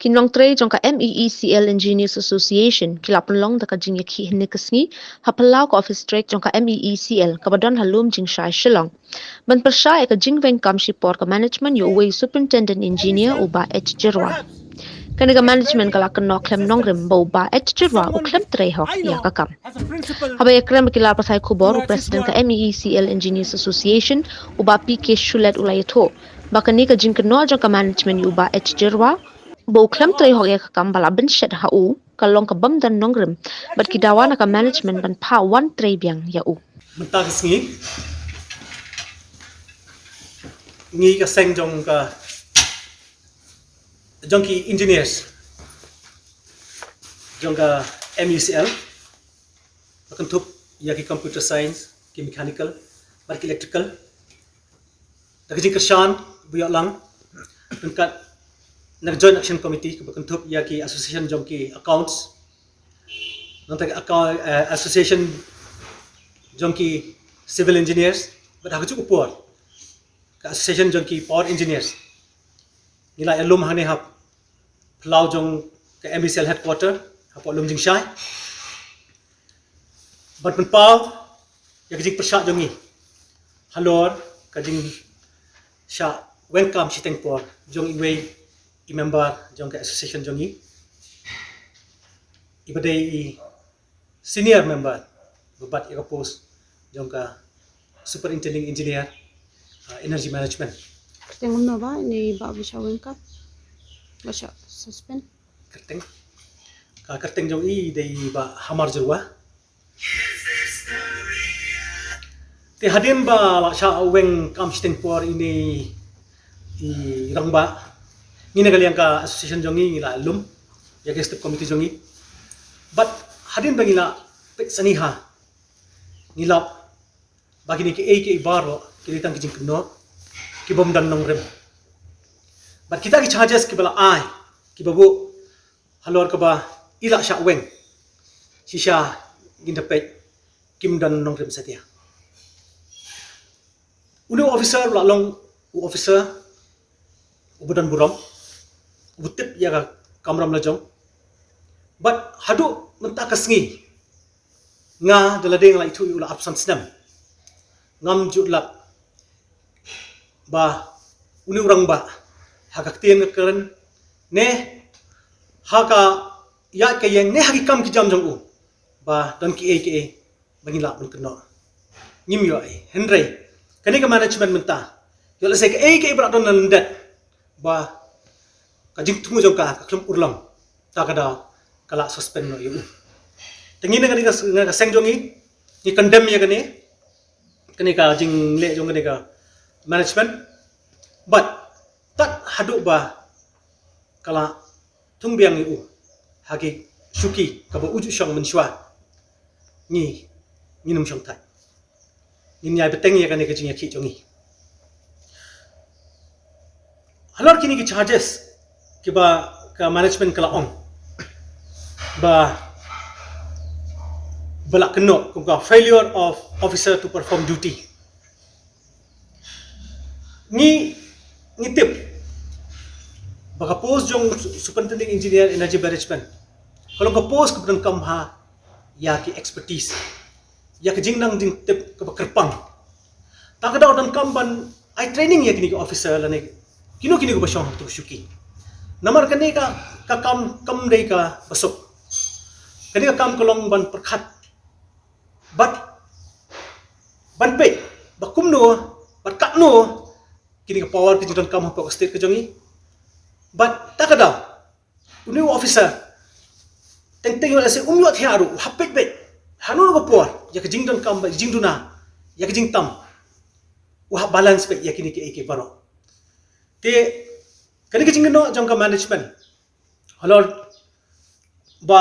Kynnoh tray jongka MEECL Engineers Association kilapun long da kajing yaki hne kasngi hapalau ka office trek jongka MEECL kabadon halum jing shai Shillong. Ban persha ka jing Wengkam shipor ka management yo way superintendent engineer uba H Jyrwa. Kaniga management kala Kynnoh khlem nongrim ba uba H Jyrwa u khlem tray hok ya kakam. Habaya krem kila pasai kubor u president ka MEECL Engineers Association uba PK Shulet ulayatho. Bakani ka jing Kynnoh jongka management yo uba H Jyrwa Bau khlem tray hok ya kakam bala ben shed hau kalong ka bam dan nongrim bat kidawana ka management ban pa one tray biang ya u. Mentag ngi ka seng jong ki engineers jong ka MECL akan thup ya ki computer science ki mechanical bar ki electrical da ki kershan buya lang ka nag joint action committee ka akan thup ya ki association jong ki accounts nanti association jong ki civil engineers but hagu upor ka association jong ki power engineers nila alum hane hap plau jong ka MECL headquarter hap alum jing shai but pen pau ya jing persat jong ni halor ka jing sha Wengkam siteng por jong iway i member jong ka association jong ni ibadai i senior member bebat i post jong ka superintending engineer energy management. Kerteng umno ba ni ba bisa Wengkam? Basya suspend. Kerteng jong i dei ba H Jyrwa. Te hadin ba la sha Wengkam siteng por ini i rangba. Ngina kalian ka association jong i la alum ya ke step committee jong i. But hadin ba ngila pek saniha nilap bagi ni ke baro kilitang kijing Kynnoh ki bom dan nongrim but kita ki charges ki bala ai ki babu halor ka ba ila sha weng sisha gindapet kim dan nongrim satia unu officer la long officer ubudan buram ubutip ya ka kamram lajong but hadu mentak kasngi nga daladeng la itu ula absence nam ngam jutla ba uni urang ba hagak tien keren ne haka ya ke yang ne hagi kam ki jam jong u ba dan ki bangila bun Kynnoh ngim yo ai henry kani ka management menta yo la se ke bra don landet ba ka jing tungu jong ka klum urlang ta kada kala suspend no yo tengin kani ka seng jong ni condemn ya kani ka jing le jong kani ka management but tak haduk ba kala tungbiang yu hagi syuki ka ba uju syang mensyua ni num syang tai ni nyai beteng ya kani ka jing ki jongi halor kini ki charges ki ba ka management kala on ba balak Kynnoh ka failure of officer to perform duty ni tip baka post jong superintending engineer energy management kalau ka post kemudian kamha ya ki expertise ya ki jingnang jing tip ka kerpang tak ada dan kamban ai training ya kini officer la ne kini ko basong tu syuki namar kani ka kam dei ka basok kani ka kam kolong ban perkhat but ban pe bakum no bat kat no kini ka power ki jidon kam hapok state ka jongi but takada uni officer teng wala se umyo thiaru hapet bet hanu ko por ya ka jingdon kam ba jingduna ya ka jingtam wa balance pe ya kini ke baro te kani ka jingno jong ka management halor ba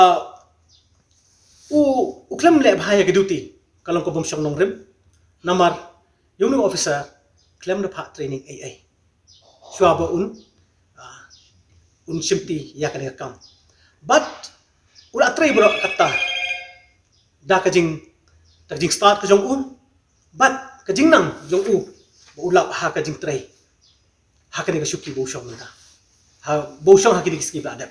u khlem le bhaya ke duty kalong ko bom syang nongrim namar yung officer claim na pa training AI. Syuaba un simti ya kani kam. But ula try bro kata da kajing start ka jong but kajing nang jong ula ha kajing try. Ha kani ka syuki bo syong menta. ha bosong hakini ski ba adap